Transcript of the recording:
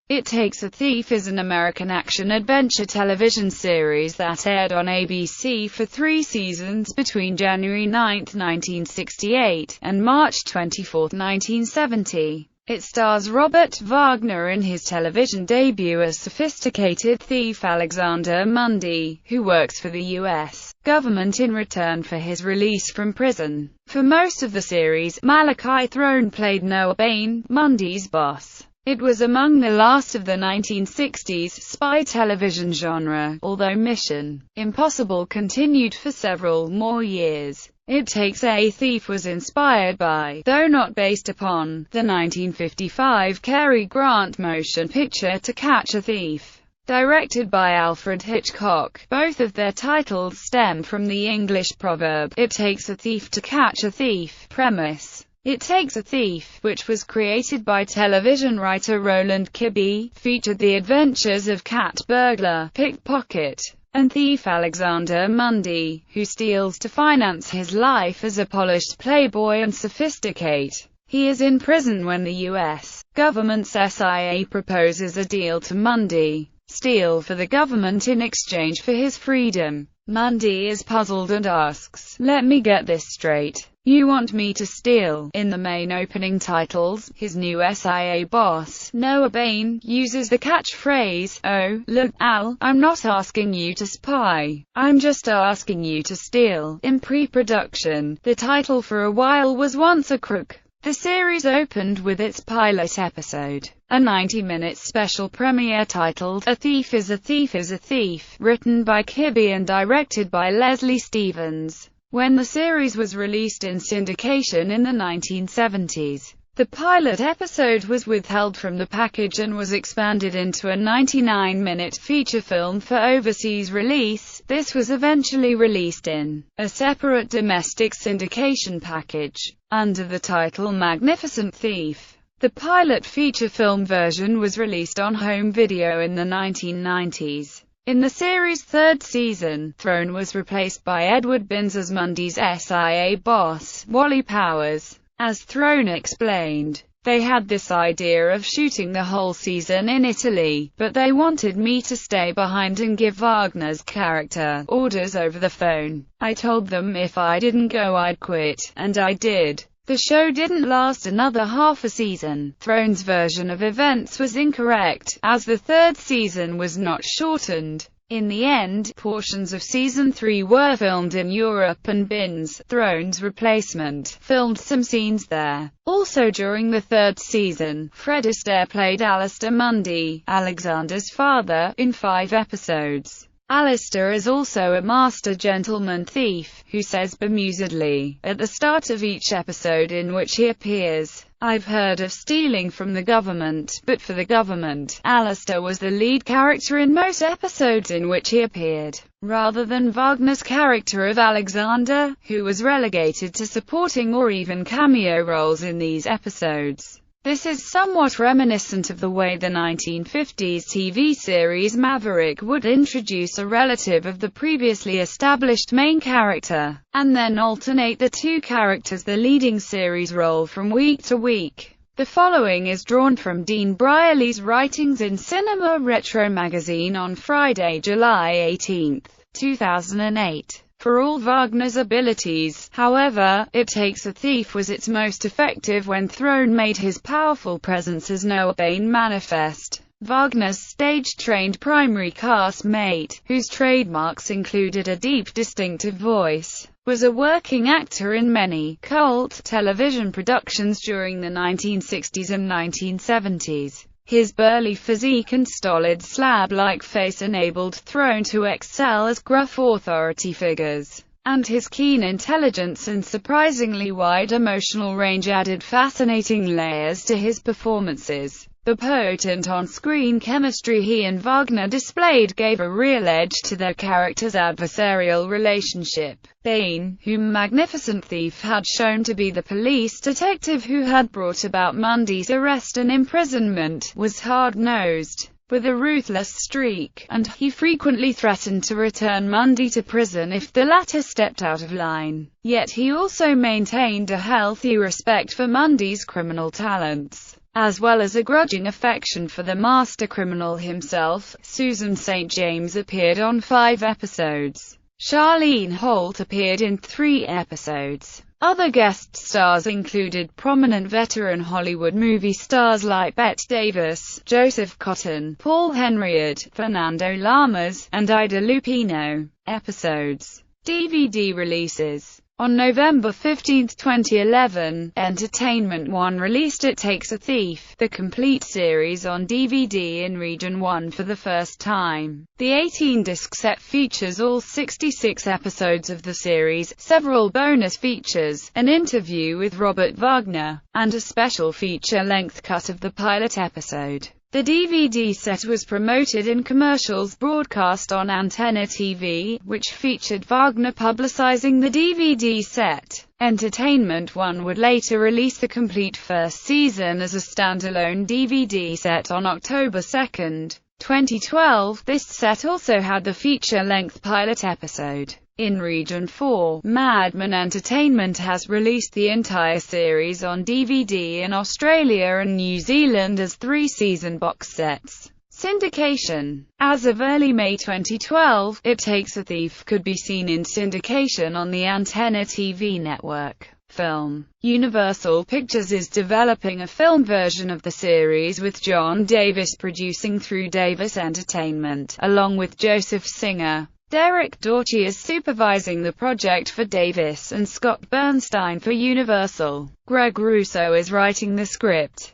It Takes a Thief is an American action-adventure television series that aired on ABC for 3 seasons between January 9, 1968, and March 24, 1970. It stars Robert Wagner in his television debut as sophisticated thief Alexander Mundy, who works for the U.S. government in return for his release from prison. For most of the series, Malachi Throne played Noah Bain, Mundy's boss. It was among the last of the 1960s spy television genre, although Mission Impossible continued for several more years. It Takes a Thief was inspired by, though not based upon, the 1955 Cary Grant motion picture To Catch a Thief, directed by Alfred Hitchcock. Both of their titles stem from the English proverb, "It takes a thief to catch a thief." Premise: It Takes a Thief, which was created by television writer Roland Kibbe, featured the adventures of cat burglar, pickpocket, and thief Alexander Mundy, who steals to finance his life as a polished playboy and sophisticate. He is in prison when the U.S. government's SIA proposes a deal to Mundy: steal for the government in exchange for his freedom. Mundy is puzzled and asks, "Let me get this straight. You want me to steal?" In the main opening titles, his new SIA boss, Noah Bain, uses the catchphrase, "Oh, look, Al, I'm not asking you to spy. I'm just asking you to steal." In pre-production, the title for a while was Once a Crook. The series opened with its pilot episode, a 90-minute special premiere titled, "A Thief is a Thief is a Thief," written by Kibbe and directed by Leslie Stevens. When the series was released in syndication in the 1970s, the pilot episode was withheld from the package and was expanded into a 99-minute feature film for overseas release. This was eventually released in a separate domestic syndication package, under the title Magnificent Thief. The pilot feature film version was released on home video in the 1990s. In the series' third season, Throne was replaced by Edward Binns as Mundy's SIA boss, Wally Powers. As Throne explained, "They had this idea of shooting the whole season in Italy, but they wanted me to stay behind and give Wagner's character orders over the phone. I told them if I didn't go I'd quit, and I did." The show didn't last another half a season. Throne's version of events was incorrect, as the third season was not shortened. In the end, portions of Season 3 were filmed in Europe and Binns, Throne's replacement, filmed some scenes there. Also during the third season, Fred Astaire played Alistair Mundy, Alexander's father, in 5 episodes. Alistair is also a master gentleman thief, who says bemusedly, at the start of each episode in which he appears, "I've heard of stealing from the government, but for the government." Alistair was the lead character in most episodes in which he appeared, rather than Wagner's character of Alexander, who was relegated to supporting or even cameo roles in these episodes. This is somewhat reminiscent of the way the 1950s TV series Maverick would introduce a relative of the previously established main character, and then alternate the two characters the leading series role from week to week. The following is drawn from Dean Brierley's writings in Cinema Retro magazine on Friday, July 18, 2008. For all Wagner's abilities, however, It Takes a Thief was its most effective when Throne made his powerful presence as Noah Bain manifest. Wagner's stage-trained primary cast-mate, whose trademarks included a deep distinctive voice, was a working actor in many cult television productions during the 1960s and 1970s. His burly physique and stolid slab-like face enabled Throne to excel as gruff authority figures, and his keen intelligence and surprisingly wide emotional range added fascinating layers to his performances. The potent on-screen chemistry he and Wagner displayed gave a real edge to their characters' adversarial relationship. Bain, whom Magnificent Thief had shown to be the police detective who had brought about Mundy's arrest and imprisonment, was hard-nosed, with a ruthless streak, and he frequently threatened to return Mundy to prison if the latter stepped out of line. Yet he also maintained a healthy respect for Mundy's criminal talents. as well as a grudging affection for the master criminal himself. Susan St. James appeared on 5 episodes. Charlene Holt appeared in 3 episodes. Other guest stars included prominent veteran Hollywood movie stars like Bette Davis, Joseph Cotton, Paul Henriad, Fernando Lamas, and Ida Lupino. Episodes. DVD releases. On November 15, 2011, Entertainment One released It Takes a Thief, the complete series on DVD in Region 1 for the first time. The 18-disc set features all 66 episodes of the series, several bonus features, an interview with Robert Wagner, and a special feature-length cut of the pilot episode. The DVD set was promoted in commercials broadcast on Antenna TV, which featured Wagner publicizing the DVD set. Entertainment One would later release the complete first season as a standalone DVD set on October 2, 2012. This set also had the feature-length pilot episode. In Region 4, Madman Entertainment has released the entire series on DVD in Australia and New Zealand as 3-season box sets. Syndication. As of early May 2012, It Takes a Thief could be seen in syndication on the Antenna TV network. Film. Universal Pictures is developing a film version of the series with John Davis producing through Davis Entertainment, along with Joseph Singer. Derek Doughty is supervising the project for Davis and Scott Bernstein for Universal. Greg Russo is writing the script.